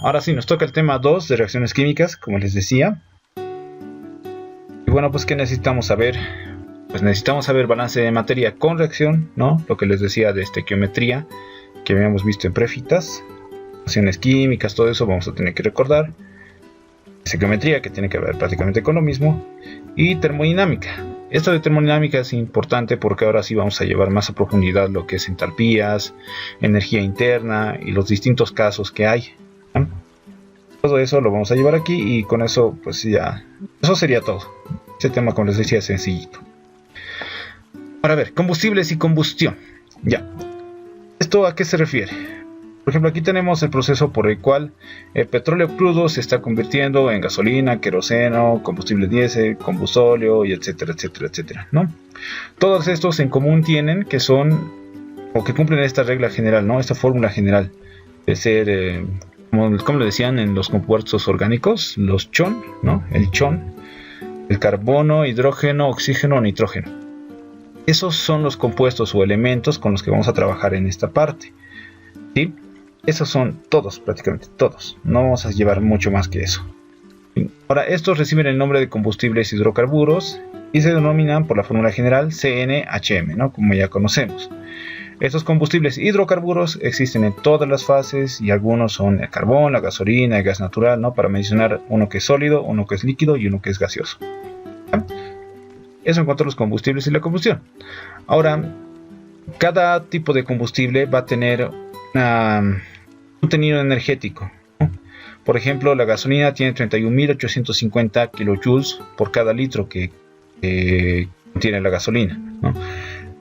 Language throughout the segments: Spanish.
ahora sí nos toca el tema 2 de reacciones químicas, como les decía. Y bueno, pues ¿qué necesitamos saber? Pues necesitamos saber balance de materia con reacción, ¿no? Lo que les decía de estequiometría que habíamos visto en prefitas, reacciones químicas, todo eso vamos a tener que recordar. Estequiometría, que tiene que ver prácticamente con lo mismo, y termodinámica. Esto de termodinámica es importante porque ahora sí vamos a llevar más a profundidad lo que es entalpías, energía interna y los distintos casos que hay. Todo eso lo vamos a llevar aquí y con eso pues ya, eso sería todo. Este tema, como les decía, es sencillito. Ahora a ver, combustibles y combustión. Ya, ¿esto a qué se refiere? Por ejemplo, aquí tenemos el proceso por el cual el petróleo crudo se está convirtiendo en gasolina, queroseno, combustible diésel, combustóleo y etcétera, etcétera, etcétera, ¿no? Todos estos en común tienen que son, o que cumplen esta regla general, ¿no? Esta fórmula general de ser, como lo decían en los compuestos orgánicos, los CHON, ¿no? El CHON, el carbono, hidrógeno, oxígeno, nitrógeno. Esos son los compuestos o elementos con los que vamos a trabajar en esta parte, ¿sí? Esos son todos, prácticamente todos. No vamos a llevar mucho más que eso. Ahora, estos reciben el nombre de combustibles hidrocarburos y se denominan por la fórmula general CNHM, ¿no? Como ya conocemos. Estos combustibles hidrocarburos existen en todas las fases y algunos son el carbón, la gasolina, el gas natural, ¿no? Para mencionar uno que es sólido, uno que es líquido y uno que es gaseoso. Eso en cuanto a los combustibles y la combustión. Ahora, cada tipo de combustible va a tener un contenido energético, ¿no? Por ejemplo, la gasolina tiene 31.850 kilojoules por cada litro que contiene la gasolina, ¿no?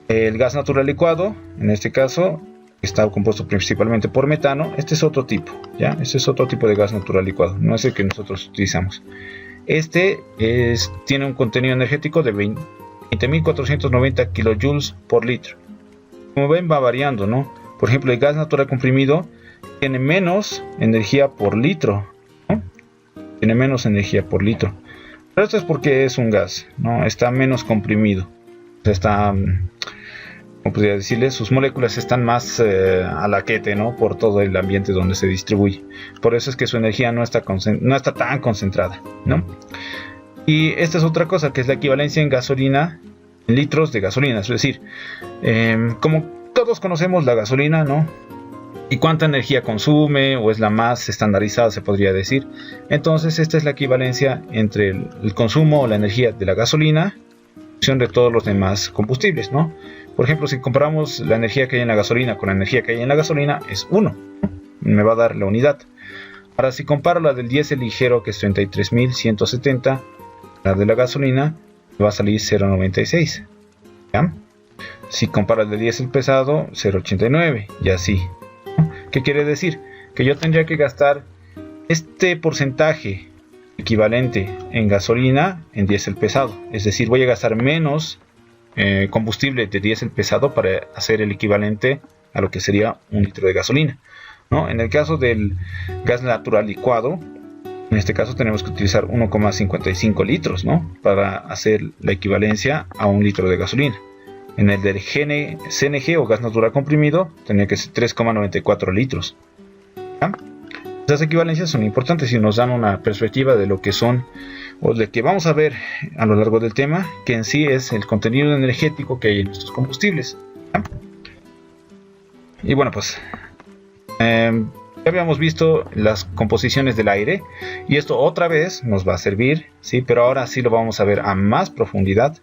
El gas natural licuado, en este caso, está compuesto principalmente por metano. Este es otro tipo, ¿ya? Este es otro tipo de gas natural licuado, no es el que nosotros utilizamos. Este tiene un contenido energético de 20.490 kilojoules por litro. Como ven, va variando, ¿no? Por ejemplo, el gas natural comprimido tiene menos energía por litro, ¿no? Tiene menos energía por litro. Pero esto es porque es un gas, ¿no? Está menos comprimido. O sea, está, como podría decirle, sus moléculas están más a laquete, ¿no? Por todo el ambiente donde se distribuye. Por eso es que su energía no está tan concentrada, ¿no? Y esta es otra cosa, que es la equivalencia en gasolina, en litros de gasolina. Es decir, como todos conocemos la gasolina, ¿no? Y cuánta energía consume, o es la más estandarizada, se podría decir. Entonces, esta es la equivalencia entre el consumo o la energía de la gasolina en función de todos los demás combustibles, ¿no? Por ejemplo, si comparamos la energía que hay en la gasolina con la energía que hay en la gasolina, es 1. Me va a dar la unidad. Ahora, si comparo la del diésel ligero, que es 33.170, la de la gasolina, me va a salir 0.96. ¿Ya? Si comparo el de diésel pesado, 0.89, y así. ¿Qué quiere decir? Que yo tendría que gastar este porcentaje equivalente en gasolina en diésel pesado. Es decir, voy a gastar menos combustible de diésel pesado para hacer el equivalente a lo que sería un litro de gasolina, ¿no? En el caso del gas natural licuado, en este caso tenemos que utilizar 1,55 litros, ¿no? Para hacer la equivalencia a un litro de gasolina. En el del CNG o gas natural comprimido tenía que ser 3,94 litros. ¿Ya? Estas equivalencias son importantes y nos dan una perspectiva de lo que son, o de que vamos a ver a lo largo del tema, que en sí es el contenido energético que hay en estos combustibles. ¿Ya? Y bueno, pues ya habíamos visto las composiciones del aire, y esto otra vez nos va a servir, ¿sí? Pero ahora sí lo vamos a ver a más profundidad.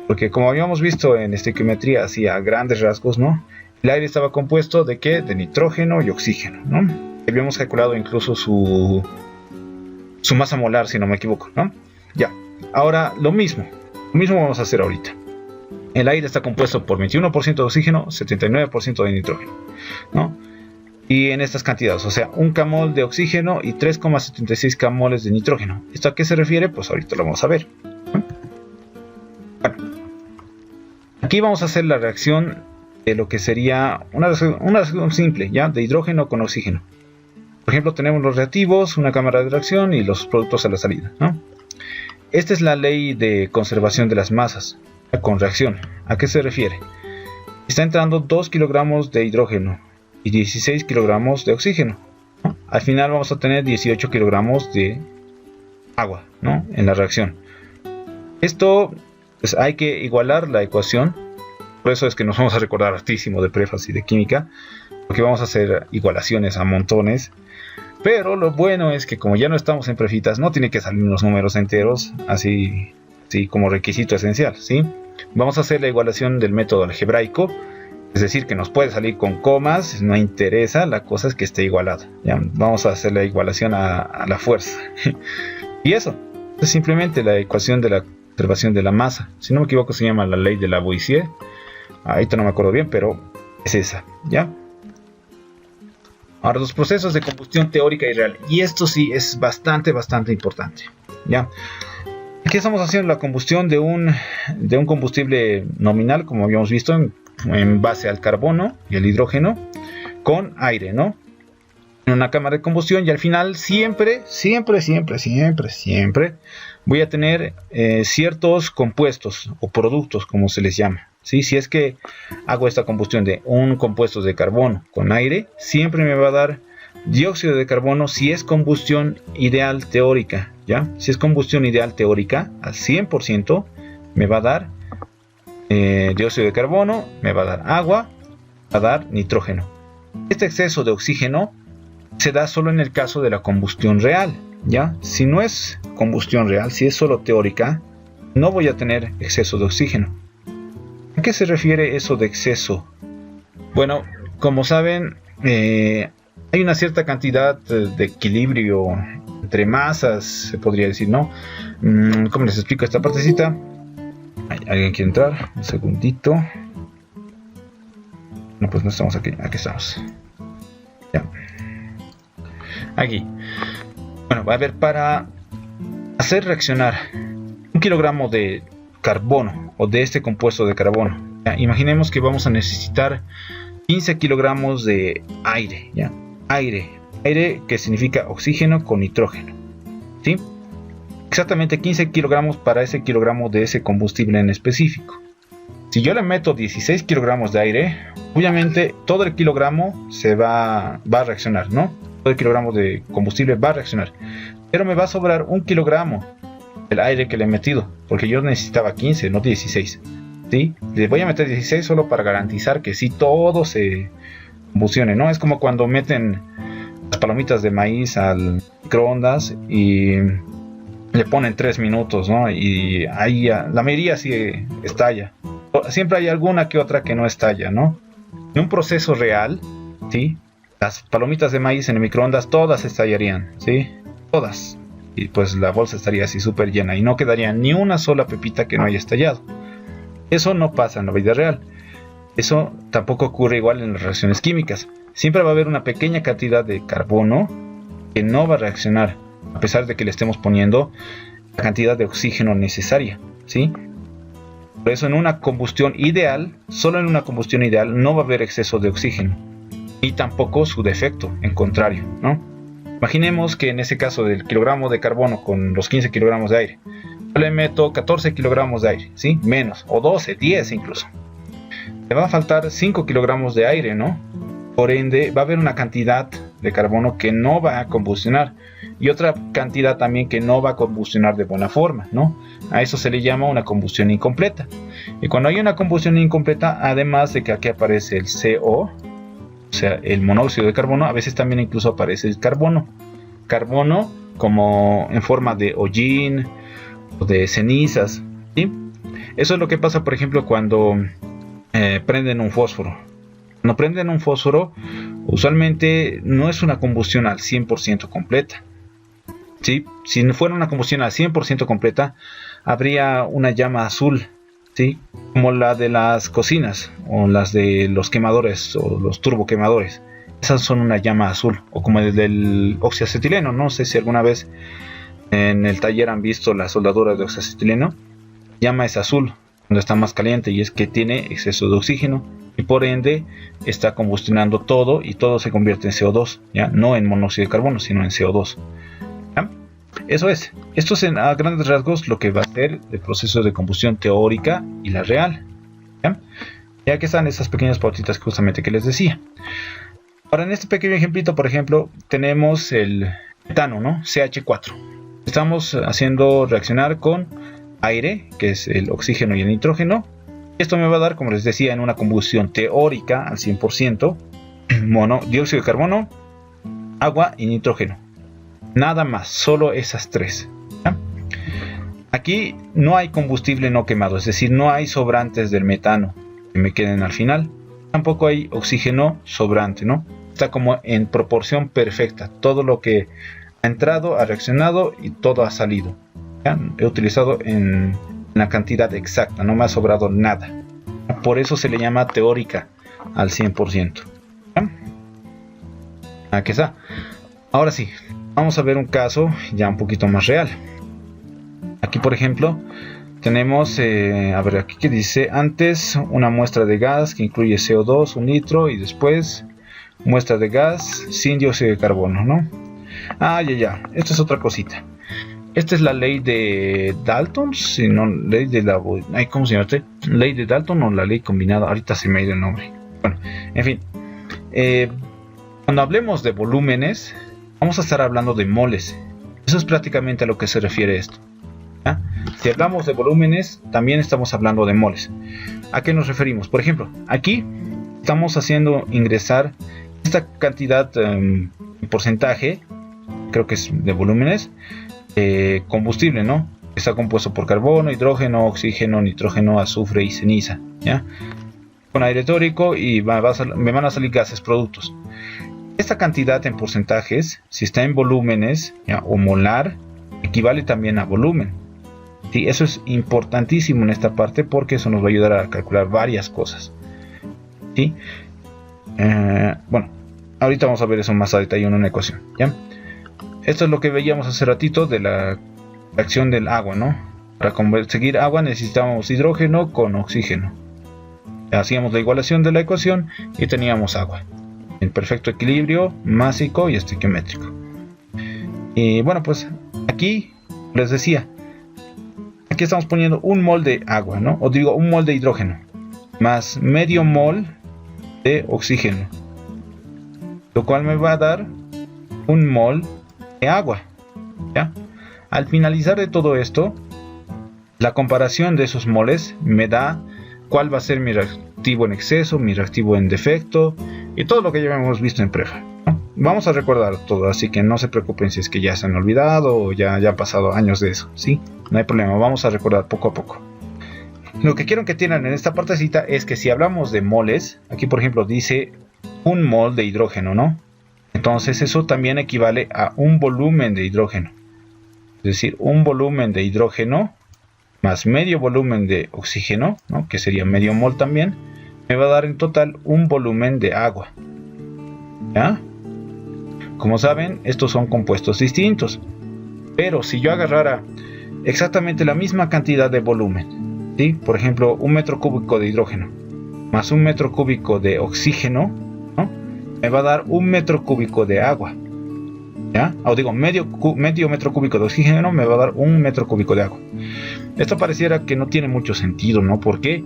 Porque como habíamos visto en estequiometría, así a grandes rasgos, ¿no? El aire estaba compuesto de ¿qué? De nitrógeno y oxígeno, ¿no? Habíamos calculado incluso su masa molar, si no me equivoco, ¿no? Ya, ahora lo mismo vamos a hacer ahorita. El aire está compuesto por 21% de oxígeno, 79% de nitrógeno, ¿no? Y en estas cantidades, o sea, 1 kmol de oxígeno y 3,76 kmoles de nitrógeno. ¿Esto a qué se refiere? Pues ahorita lo vamos a ver, ¿no? Aquí vamos a hacer la reacción de lo que sería una reacción simple, ¿ya? De hidrógeno con oxígeno. Por ejemplo, tenemos los reactivos, una cámara de reacción y los productos a la salida, ¿no? Esta es la ley de conservación de las masas con reacción. ¿A qué se refiere? Está entrando 2 kilogramos de hidrógeno y 16 kilogramos de oxígeno, ¿no? al final vamos a tener 18 kilogramos de agua, ¿no? En la reacción. Esto, pues hay que igualar la ecuación. Por eso es que nos vamos a recordar hartísimo de prefas y de química, porque vamos a hacer igualaciones a montones. Pero lo bueno es que como ya no estamos en prefitas, no tiene que salir los números enteros, así como requisito esencial, ¿sí? Vamos a hacer la igualación del método algebraico, es decir, que nos puede salir con comas, no interesa, la cosa es que esté igualada. ¿Ya? Vamos a hacer la igualación a la fuerza. Y eso es simplemente la ecuación de la conservación de la masa. Si no me equivoco se llama la ley de Lavoisier. Ahorita no me acuerdo bien, pero es esa, ¿ya? Ahora, los procesos de combustión teórica y real. Y esto sí es bastante importante, ¿ya? Aquí estamos haciendo la combustión de un combustible nominal, como habíamos visto, en base al carbono y el hidrógeno, con aire, ¿no? En una cámara de combustión, y al final siempre voy a tener ciertos compuestos o productos, como se les llama. ¿Sí? Si es que hago esta combustión de un compuesto de carbono con aire, siempre me va a dar dióxido de carbono si es combustión ideal teórica, ¿ya? Si es combustión ideal teórica al 100%, me va a dar dióxido de carbono, me va a dar agua, me va a dar nitrógeno. Este exceso de oxígeno se da solo en el caso de la combustión real, ¿ya? Si no es combustión real, si es solo teórica, no voy a tener exceso de oxígeno. ¿A qué se refiere eso de exceso? Bueno, como saben, hay una cierta cantidad de equilibrio entre masas, se podría decir, ¿no? ¿Cómo les explico esta partecita? ¿Alguien quiere entrar? Un segundito. No, pues no estamos aquí. Aquí estamos. Ya. Aquí. Bueno, a ver, para hacer reaccionar 1 kilogramo de carbono o de este compuesto de carbono, ¿ya? Imaginemos que vamos a necesitar 15 kilogramos de aire, ¿ya? Aire que significa oxígeno con nitrógeno, ¿sí? Exactamente 15 kilogramos para ese kilogramo de ese combustible en específico. Si yo le meto 16 kilogramos de aire, obviamente todo el kilogramo va a reaccionar, ¿no? Todo el kilogramo de combustible va a reaccionar, pero me va a sobrar 1 kilogramo el aire que le he metido, porque yo necesitaba 15, no 16, ¿sí? Le voy a meter 16 solo para garantizar que sí todo se combustione, ¿no? Es como cuando meten las palomitas de maíz al microondas y le ponen 3 minutos, ¿no? Y ahí la mayoría sí estalla. Siempre hay alguna que otra que no estalla, ¿no? En un proceso real, ¿sí? Las palomitas de maíz en el microondas todas estallarían, ¿sí? Todas. Y pues la bolsa estaría así súper llena y no quedaría ni una sola pepita que no haya estallado. Eso no pasa en la vida real. Eso tampoco ocurre igual en las reacciones químicas. Siempre va a haber una pequeña cantidad de carbono que no va a reaccionar, a pesar de que le estemos poniendo la cantidad de oxígeno necesaria, ¿sí? Por eso en una combustión ideal, solo en una combustión ideal no va a haber exceso de oxígeno, y tampoco su defecto, en contrario, ¿no? Imaginemos que en ese caso del kilogramo de carbono con los 15 kilogramos de aire, yo le meto 14 kilogramos de aire, ¿sí? Menos, o 12, 10 incluso. Le va a faltar 5 kilogramos de aire, ¿no? Por ende, va a haber una cantidad de carbono que no va a combustionar y otra cantidad también que no va a combustionar de buena forma, ¿no? A eso se le llama una combustión incompleta. Y cuando hay una combustión incompleta, además de que aquí aparece el CO, o sea, el monóxido de carbono, a veces también incluso aparece el carbono. Carbono como en forma de hollín o de cenizas, ¿sí? Eso es lo que pasa, por ejemplo, cuando prenden un fósforo. Cuando prenden un fósforo, usualmente no es una combustión al 100% completa, ¿sí? Si no fuera una combustión al 100% completa, habría una llama azul, ¿sí? Como la de las cocinas o las de los quemadores o los turboquemadores. Esas son una llama azul, o como el del oxiacetileno. No sé si alguna vez en el taller han visto la soldadura de oxiacetileno. La llama es azul cuando está más caliente, y es que tiene exceso de oxígeno y por ende está combustionando todo y todo se convierte en CO2, ¿ya? No en monóxido de carbono, sino en CO2, ¿ya? Eso es. Esto es a grandes rasgos lo que va a ser el proceso de combustión teórica y la real, ¿ya? Ya que están esas pequeñas pautitas justamente que les decía. Ahora en este pequeño ejemplito, por ejemplo, tenemos el metano, ¿no? CH4. Estamos haciendo reaccionar con aire, que es el oxígeno y el nitrógeno. Esto me va a dar, como les decía, en una combustión teórica al 100%, dióxido de carbono, agua y nitrógeno. Nada más, solo esas tres. ¿Ya? Aquí no hay combustible no quemado, es decir, no hay sobrantes del metano que me queden al final. Tampoco hay oxígeno sobrante, ¿no? Está como en proporción perfecta. Todo lo que ha entrado, ha reaccionado y todo ha salido. ¿Ya? He utilizado en la cantidad exacta, no me ha sobrado nada. Por eso se le llama teórica al 100%. ¿Ya? Aquí está. Ahora sí, vamos a ver un caso ya un poquito más real. Aquí, por ejemplo, tenemos, a ver, aquí que dice, antes una muestra de gas que incluye CO2, un litro, y después muestra de gas sin dióxido de carbono, ¿no? Ya, esta es otra cosita. Esta es la ley de Dalton, si no, ley de la, ¿cómo se llama usted? Ley de Dalton o la ley combinada, ahorita se me ha ido el nombre. Bueno, en fin, cuando hablemos de volúmenes, vamos a estar hablando de moles. Eso es prácticamente a lo que se refiere esto. ¿Ya? Si hablamos de volúmenes, también estamos hablando de moles. ¿A qué nos referimos? Por ejemplo, aquí estamos haciendo ingresar esta cantidad en porcentaje, creo que es de volúmenes, combustible, ¿no? Está compuesto por carbono, hidrógeno, oxígeno, nitrógeno, azufre y ceniza, ¿ya? Con aire teórico y me van a salir gases productos. Esta cantidad en porcentajes, si está en volúmenes, ¿ya? O molar, equivale también a volumen. ¿Sí? Eso es importantísimo en esta parte porque eso nos va a ayudar a calcular varias cosas. ¿Sí? Bueno, ahorita vamos a ver eso más a detalle en una ecuación, ¿ya? Esto es lo que veíamos hace ratito de la reacción del agua, ¿no? Para conseguir agua necesitábamos hidrógeno con oxígeno. Hacíamos la igualación de la ecuación y teníamos agua en perfecto equilibrio másico y estequiométrico. Y bueno, pues aquí les decía, aquí estamos poniendo un mol de agua, ¿no? O digo, un mol de hidrógeno más medio mol de oxígeno, lo cual me va a dar un mol de agua, ¿ya? Al finalizar de todo esto, la comparación de esos moles me da cuál va a ser mi reactivo en exceso, mi reactivo en defecto y todo lo que ya hemos visto en prefa, ¿no? Vamos a recordar todo, así que no se preocupen si es que ya se han olvidado o ya han pasado años de eso, ¿sí? No hay problema, vamos a recordar poco a poco. Lo que quiero que tengan en esta partecita es que si hablamos de moles, aquí por ejemplo dice un mol de hidrógeno, ¿no? Entonces eso también equivale a un volumen de hidrógeno. Es decir, un volumen de hidrógeno más medio volumen de oxígeno, ¿no? Que sería medio mol también, me va a dar en total un volumen de agua. ¿Ya? Como saben, estos son compuestos distintos. Pero si yo agarrara exactamente la misma cantidad de volumen, ¿sí? Por ejemplo, un metro cúbico de hidrógeno más un metro cúbico de oxígeno, ¿no? Me va a dar un metro cúbico de agua. ¿Ya? O digo, medio metro cúbico de oxígeno me va a dar un metro cúbico de agua. Esto pareciera que no tiene mucho sentido, ¿no? Porque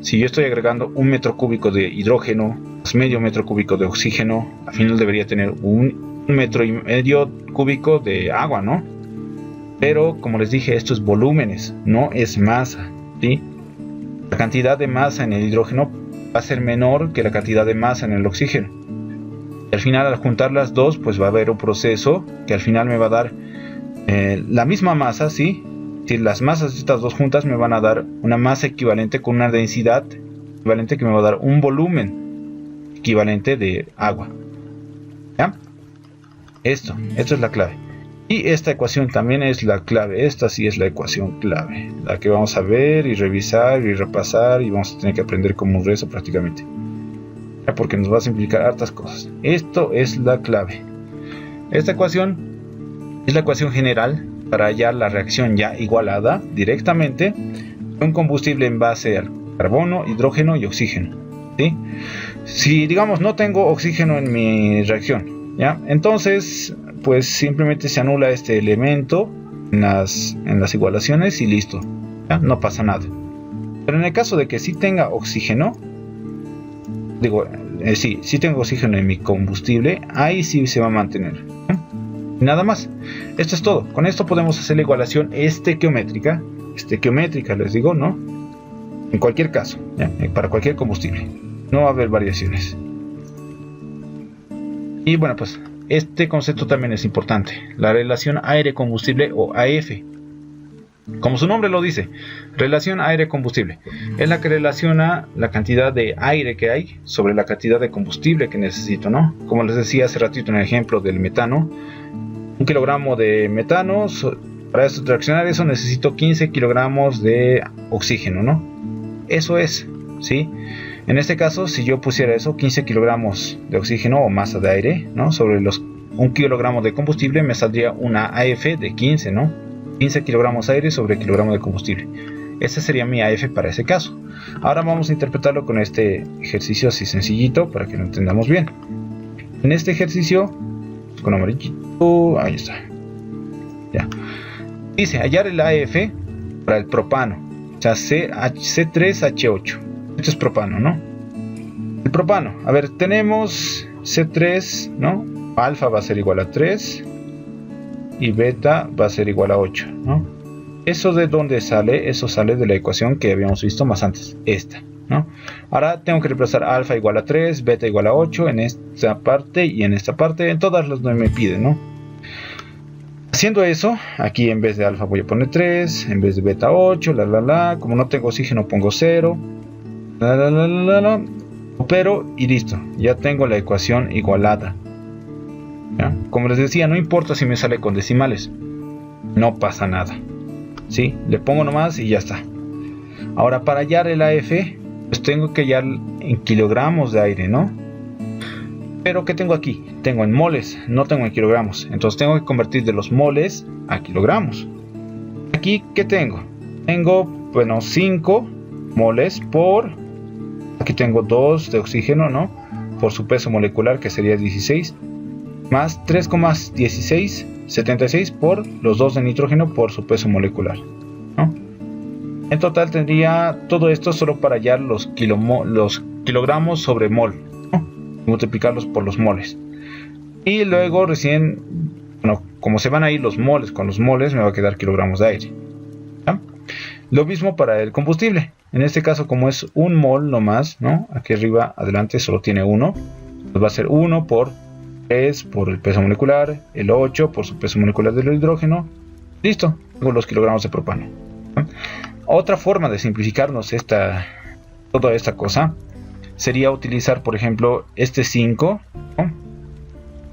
si yo estoy agregando un metro cúbico de hidrógeno más medio metro cúbico de oxígeno, al final debería tener un metro y medio cúbico de agua, ¿no? Pero como les dije, esto es volúmenes, no es masa, ¿sí? La cantidad de masa en el hidrógeno va a ser menor que la cantidad de masa en el oxígeno. Y al final, al juntar las dos, pues va a haber un proceso que al final me va a dar la misma masa, ¿sí? Si las masas de estas dos juntas me van a dar una masa equivalente con una densidad equivalente que me va a dar un volumen equivalente de agua. ¿Ya? Esto es la clave. Y esta ecuación también es la clave. Esta sí es la ecuación clave, la que vamos a ver y revisar y repasar y vamos a tener que aprender como un rezo prácticamente, porque nos va a simplificar hartas cosas. Esto es la clave. Esta ecuación es la ecuación general para hallar la reacción ya igualada directamente de un combustible en base al carbono, hidrógeno y oxígeno, ¿sí? Si digamos no tengo oxígeno en mi reacción, ¿ya? Entonces pues simplemente se anula este elemento en las igualaciones y listo, ¿ya? No pasa nada. Pero en el caso de que sí tenga oxígeno, digo, si tengo oxígeno en mi combustible, ahí sí se va a mantener, ¿no? Nada más. Esto es todo. Con esto podemos hacer la igualación estequiométrica, les digo, ¿no? En cualquier caso, ¿ya? Para cualquier combustible. No va a haber variaciones. Y bueno, pues este concepto también es importante. La relación aire-combustible o AF. Como su nombre lo dice, relación aire-combustible. Es la que relaciona la cantidad de aire que hay sobre la cantidad de combustible que necesito, ¿no? Como les decía hace ratito en el ejemplo del metano. 1 kilogramo de metano, para reaccionar eso necesito 15 kilogramos de oxígeno, ¿no? Eso es, ¿sí? En este caso, si yo pusiera eso, 15 kilogramos de oxígeno o masa de aire, ¿no? Sobre los 1 kilogramo de combustible me saldría una AF de 15, ¿no? 15 kilogramos de aire sobre kilogramo de combustible. Ese sería mi AF para ese caso. Ahora vamos a interpretarlo con este ejercicio así sencillito para que lo entendamos bien. En este ejercicio, con amarillito, ahí está. Ya. Dice hallar el AF para el propano, o sea, C3H8. Esto es propano, ¿no? El propano, a ver, tenemos C3, ¿no? Alfa va a ser igual a 3 y beta va a ser igual a 8, ¿no? ¿Eso de dónde sale? Eso sale de la ecuación que habíamos visto más antes, esta, ¿no? Ahora tengo que reemplazar alfa igual a 3, beta igual a 8 en esta parte y en esta parte, en todas las que me piden, ¿no? Haciendo eso, aquí en vez de alfa voy a poner 3, en vez de beta 8, como no tengo oxígeno pongo 0, pero y listo, ya tengo la ecuación igualada. ¿Ya? Como les decía, no importa si me sale con decimales, no pasa nada, ¿sí? Le pongo nomás y ya está. Ahora para hallar el AF, pues tengo que hallar en kilogramos de aire, ¿no? Pero ¿qué tengo aquí? Tengo en moles, no tengo en kilogramos. Entonces tengo que convertir de los moles a kilogramos. Aquí, ¿qué tengo? Tengo, bueno, 5 moles por... Aquí tengo 2 de oxígeno, ¿no? Por su peso molecular, que sería 16. Más 3,1676 por los 2 de nitrógeno por su peso molecular, ¿no? En total tendría todo esto solo para hallar los kilogramos sobre mol, ¿no? Multiplicarlos por los moles. Y luego recién, bueno, como se van a ir los moles con los moles, me va a quedar kilogramos de aire, ¿ya? Lo mismo para el combustible. En este caso, como es un mol nomás, ¿no? Aquí arriba, adelante, solo tiene 1. Pues va a ser 1 por 3 por el peso molecular, el 8 por su peso molecular del hidrógeno. Listo, tengo los kilogramos de propano. Otra forma de simplificarnos toda esta cosa sería utilizar, por ejemplo, este 5, ¿no?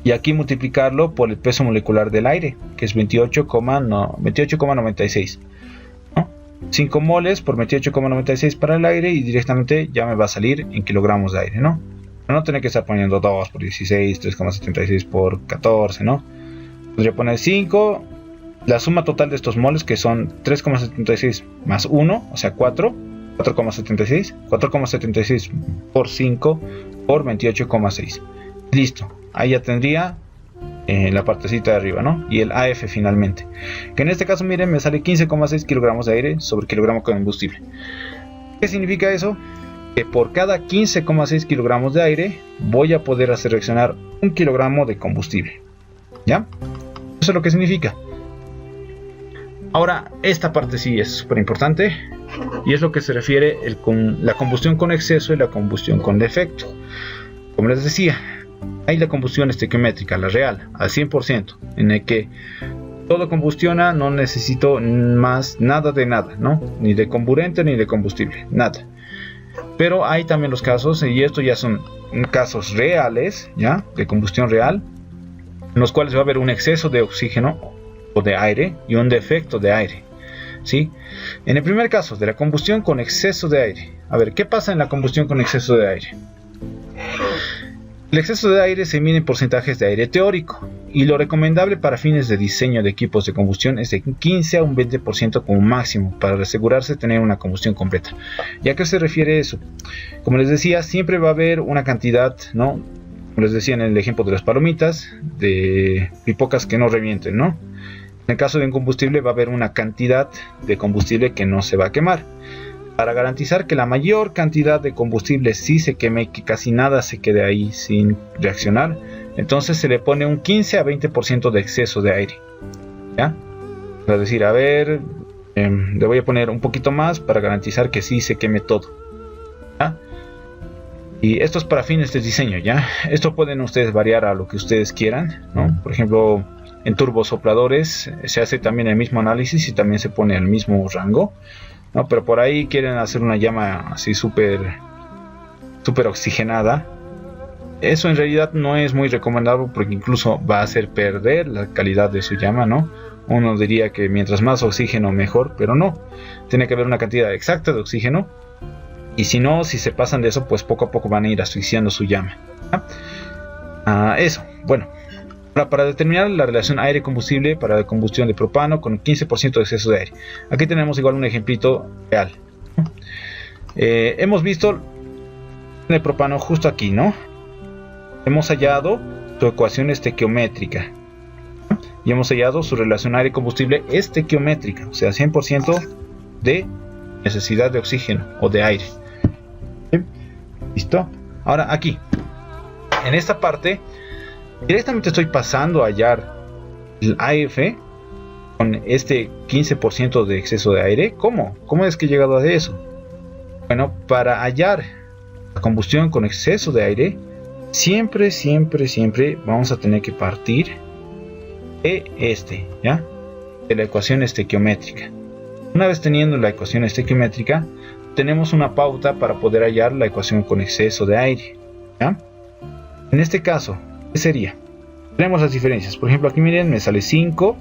Y aquí multiplicarlo por el peso molecular del aire, que es 28,96, ¿no? 5 moles por 28,96 para el aire y directamente ya me va a salir en kilogramos de aire, ¿no? No tener que estar poniendo 2 por 16, 3,76 por 14, ¿no? Podría poner 5, la suma total de estos moles que son 3,76 más 1, o sea 4,76 por 5 por 28,6. Listo, ahí ya tendría la partecita de arriba, ¿no? Y el AF finalmente, que en este caso, miren, me sale 15,6 kilogramos de aire sobre kilogramo de combustible. ¿Qué significa eso? Que por cada 15,6 kilogramos de aire voy a poder hacer reaccionar 1 kilogramo de combustible, ¿ya? Eso es lo que significa. Ahora, esta parte sí es súper importante y es lo que se refiere con la combustión con exceso y la combustión con defecto. Como les decía, hay la combustión estequiométrica, la real, al 100%, en el que todo combustiona, no necesito más nada de nada, ¿no? Ni de comburente ni de combustible, nada. Pero hay también los casos, y estos ya son casos reales, ¿ya? De combustión real, en los cuales va a haber un exceso de oxígeno o de aire y un defecto de aire, ¿sí? En el primer caso, de la combustión con exceso de aire. A ver, ¿qué pasa en la combustión con exceso de aire? El exceso de aire se mide en porcentajes de aire teórico y lo recomendable para fines de diseño de equipos de combustión es de 15 a un 20% como máximo para asegurarse de tener una combustión completa. ¿Y a qué se refiere eso? Como les decía, siempre va a haber una cantidad, ¿no? Como les decía en el ejemplo de las palomitas, de pipocas que no revienten, ¿no? En el caso de un combustible va a haber una cantidad de combustible que no se va a quemar. para garantizar que la mayor cantidad de combustible sí se queme y que casi nada se quede ahí sin reaccionar, entonces se le pone un 15 a 20% de exceso de aire, ¿ya? Es decir, a ver, le voy a poner un poquito más para garantizar que sí se queme todo, ¿ya? Y esto es para fines de diseño, ¿ya? Esto pueden ustedes variar a lo que ustedes quieran, ¿no? Por ejemplo, en turbosopladores se hace también el mismo análisis y también se pone el mismo rango, ¿no? Pero por ahí quieren hacer una llama así súper oxigenada. Eso en realidad no es muy recomendable porque incluso va a hacer perder la calidad de su llama, ¿no? Uno diría que mientras más oxígeno mejor, pero no. Tiene que haber una cantidad exacta de oxígeno. Y si no, si se pasan de eso, pues poco a poco van a ir asfixiando su llama. Eso, bueno. Ahora, para determinar la relación aire-combustible para la combustión de propano con 15% de exceso de aire. Aquí tenemos igual un ejemplito real. Hemos visto el propano justo aquí, ¿no? Hemos hallado su ecuación estequiométrica. Y hemos hallado su relación aire-combustible estequiométrica. O sea, 100% de necesidad de oxígeno o de aire. ¿Listo? Ahora aquí, en esta parte, directamente estoy pasando a hallar el AF con este 15% de exceso de aire. ¿Cómo? ¿Cómo es que he llegado a eso? Bueno, para hallar la combustión con exceso de aire, siempre vamos a tener que partir de ¿ya? De la ecuación estequiométrica. Una vez teniendo la ecuación estequiométrica, tenemos una pauta para poder hallar la ecuación con exceso de aire, ¿ya? En este caso, ¿qué sería? Tenemos las diferencias. Por ejemplo, aquí miren, me sale 5.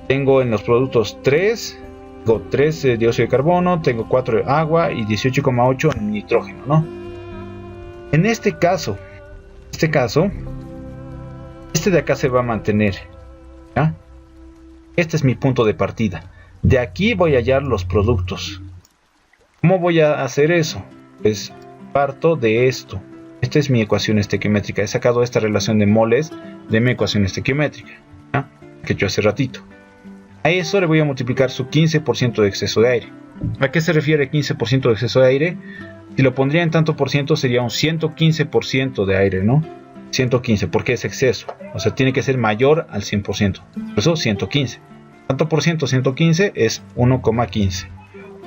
Tengo en los productos 3. Tengo 3 de dióxido de carbono. Tengo 4 de agua y 18,8 en nitrógeno, ¿no? En este caso, este de acá se va a mantener, ¿ya? Este es mi punto de partida. De aquí voy a hallar los productos. ¿Cómo voy a hacer eso? Pues parto de esto. Esta es mi ecuación estequiométrica. He sacado esta relación de moles de mi ecuación estequiométrica, ¿ya? Que yo hace ratito. A eso le voy a multiplicar su 15% de exceso de aire. ¿A qué se refiere 15% de exceso de aire? Si lo pondría en tanto por ciento sería un 115% de aire, ¿no? 115, porque es exceso. O sea, tiene que ser mayor al 100%. Por eso 115. Tanto por ciento 115 es 1,15.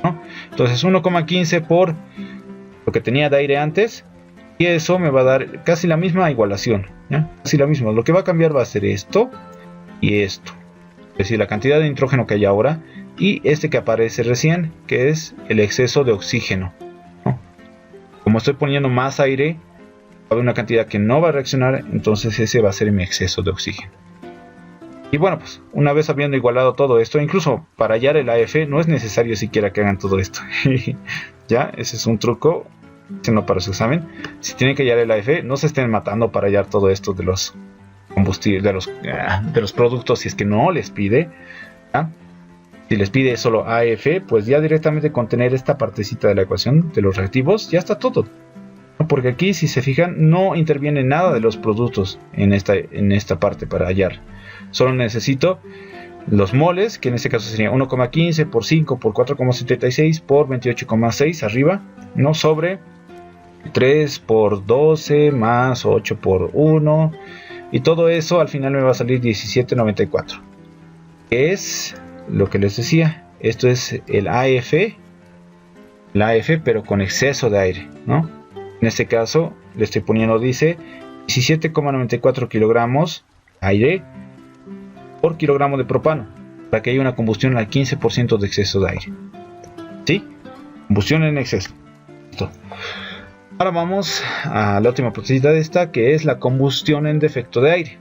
¿no? Entonces 1,15 por lo que tenía de aire antes, y eso me va a dar casi la misma igualación, ¿ya? Casi la misma. Lo que va a cambiar va a ser esto y esto, es decir, la cantidad de nitrógeno que hay ahora y este que aparece recién, que es el exceso de oxígeno, ¿no? Como estoy poniendo más aire, va a haber una cantidad que no va a reaccionar, entonces ese va a ser mi exceso de oxígeno. Y bueno, pues una vez habiendo igualado todo esto, incluso para hallar el AF no es necesario siquiera que hagan todo esto. Ya, ese es un truco, no para su examen. Si tienen que hallar el AF, no se estén matando para hallar todo esto de los combustibles, de los productos, si es que no les pide, ¿ya? Si les pide solo AF, pues ya directamente con tener esta partecita de la ecuación de los reactivos, ya está todo. Porque aquí, si se fijan, no interviene nada de los productos en esta parte para hallar. Solo necesito los moles, que en este caso sería 1,15 por 5 por 4,76 por 28,6 arriba, ¿no? Sobre 3 por 12 más 8 por 1. Y todo eso al final me va a salir 17,94. Es lo que les decía. Esto es el AF pero con exceso de aire, ¿no? En este caso le estoy poniendo, dice 17,94 kilogramos aire por kilogramo de propano, para que haya una combustión al 15% de exceso de aire. ¿Sí? Combustión en exceso. Listo. Ahora vamos a la última posibilidad de esta, que es la combustión en defecto de aire.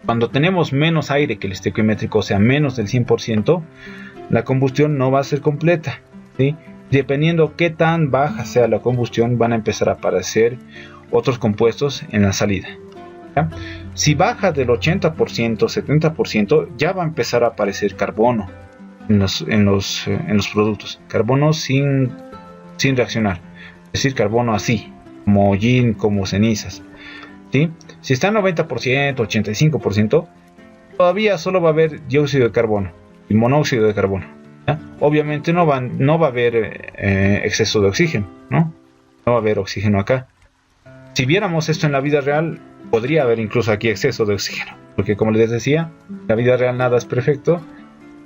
Cuando tenemos menos aire que el estequiométrico, o sea, menos del 100%, la combustión no va a ser completa, ¿sí? Dependiendo qué tan baja sea la combustión, van a empezar a aparecer otros compuestos en la salida, ¿ya? Si baja del 80%, 70%, ya va a empezar a aparecer carbono en los productos. Carbono sin reaccionar. Es decir, carbono así, como hollín, como cenizas, ¿sí? Si está en 90%, 85%, todavía solo va a haber dióxido de carbono y monóxido de carbono, ¿ya? Obviamente no va a haber exceso de oxígeno, ¿no? No va a haber oxígeno acá. Si viéramos esto en la vida real, podría haber incluso aquí exceso de oxígeno, porque como les decía, en la vida real nada es perfecto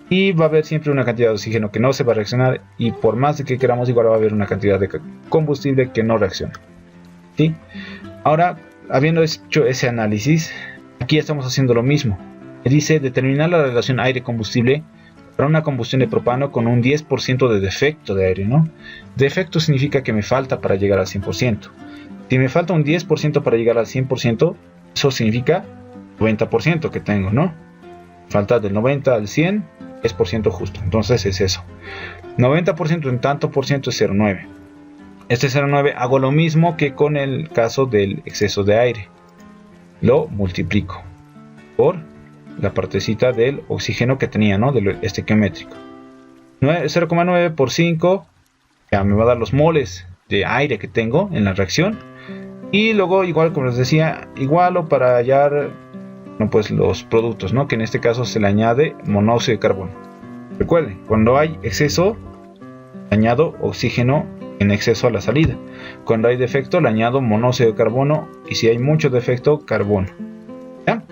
y va a haber siempre una cantidad de oxígeno que no se va a reaccionar, y por más de que queramos, igual va a haber una cantidad de combustible que no reacciona, ¿sí? Ahora, habiendo hecho ese análisis, aquí estamos haciendo lo mismo. Dice determinar la relación aire-combustible para una combustión de propano con un 10% de defecto de aire, ¿no? Defecto significa que me falta para llegar al 100%. Si me falta un 10% para llegar al 100%, eso significa 90% que tengo, ¿no? Falta del 90 al 100, 10% justo. Entonces es eso. 90% en tanto por ciento es 0,9. Este 0,9 hago lo mismo que con el caso del exceso de aire. Lo multiplico por la partecita del oxígeno que tenía, ¿no? De estequiométrico. 0,9 por 5 ya me va a dar los moles de aire que tengo en la reacción. Y luego, igual como les decía, igualo para hallar, no, pues los productos, ¿no? Que en este caso se le añade monóxido de carbono. Recuerden, cuando hay exceso, añado oxígeno en exceso a la salida. Cuando hay defecto, le añado monóxido de carbono, y si hay mucho defecto, carbono. ¿Ya?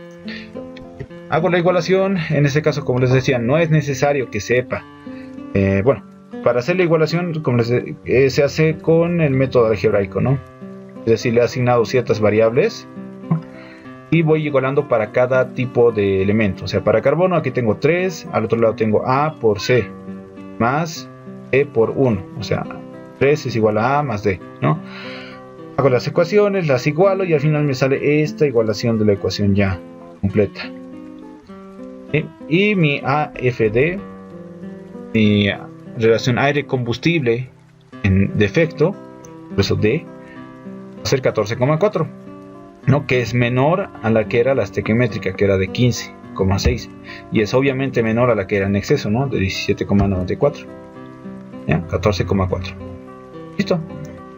Hago la igualación. En este caso, como les decía, no es necesario que sepa. Bueno, para hacer la igualación, como se hace con el método algebraico, ¿no? Es decir, le he asignado ciertas variables, ¿no? Y voy igualando para cada tipo de elemento. O sea, para carbono aquí tengo 3, al otro lado tengo A por C, más E por 1. O sea, 3 es igual a A más D, ¿no? Hago las ecuaciones, las igualo y al final me sale esta igualación de la ecuación ya completa. ¿Sí? Y mi AFD, mi relación aire-combustible en defecto, por eso D, va a ser 14,4, ¿no? Que es menor a la que era la estequiométrica, que era de 15,6, y es obviamente menor a la que era en exceso, ¿no? De 17,94, ¿ya? 14,4. Listo.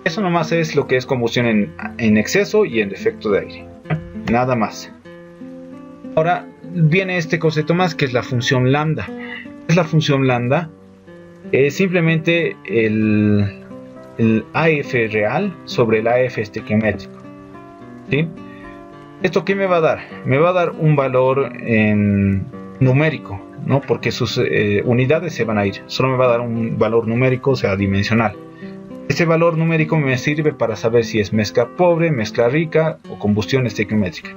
Eso nomás es lo que es combustión en exceso y en defecto de aire, ¿ya? Nada más. Ahora viene este concepto más, que es la función lambda. ¿Qué es la función lambda? Es simplemente el AF real sobre el AF estequiométrico, ¿sí? ¿Esto qué me va a dar? Me va a dar un valor numérico, ¿no? Porque sus unidades se van a ir. Solo me va a dar un valor numérico, o sea, dimensional. Ese valor numérico me sirve para saber si es mezcla pobre, mezcla rica o combustión estequiométrica.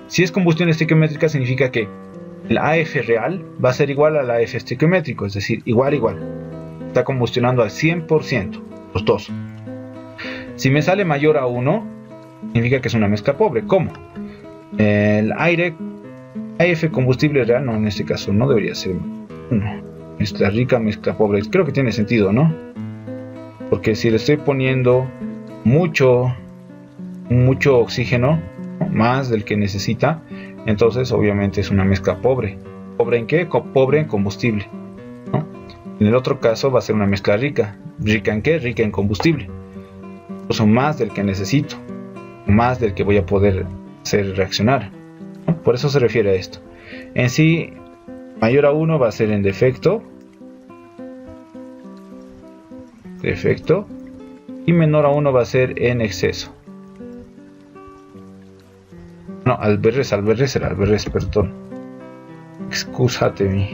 Si es combustión estequiométrica, significa que el AF real va a ser igual al AF estequiométrico, es decir, igual. Está combustionando al 100%, los dos. Si me sale mayor a 1, significa que es una mezcla pobre. ¿Cómo? El aire, AF combustible real, no, en este caso no debería ser 1. Mezcla rica, mezcla pobre. Creo que tiene sentido, ¿no? Porque si le estoy poniendo mucho oxígeno, ¿no? Más del que necesita, entonces obviamente es una mezcla pobre. ¿Pobre en qué? Pobre en combustible, ¿no? En el otro caso va a ser una mezcla rica. ¿Rica en qué? Rica en combustible. Incluso más del que necesito, más del que voy a poder hacer reaccionar, ¿no? Por eso se refiere a esto. En sí, mayor a 1 va a ser en defecto, y menor a 1 va a ser en exceso. No, alberres, perdón. Excúsate,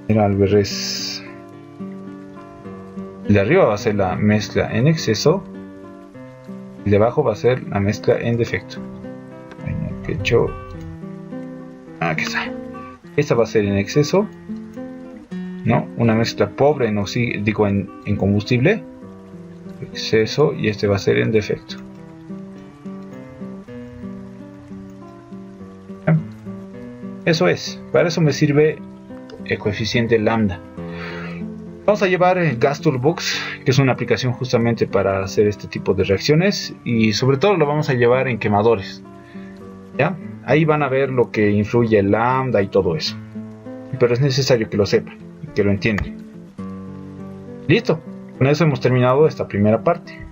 era alberres. El de arriba va a ser la mezcla en exceso, el de abajo va a ser la mezcla en defecto. Aquí está. Esta va a ser en exceso, ¿no? Una mezcla pobre en combustible, exceso, y este va a ser en defecto. Eso es, para eso me sirve el coeficiente lambda. Vamos a llevar el Gas Toolbox, que es una aplicación justamente para hacer este tipo de reacciones, y sobre todo lo vamos a llevar en quemadores, ¿ya? Ahí van a ver lo que influye el lambda y todo eso, pero es necesario que lo sepan, que lo entiendan. Listo, con eso hemos terminado esta primera parte.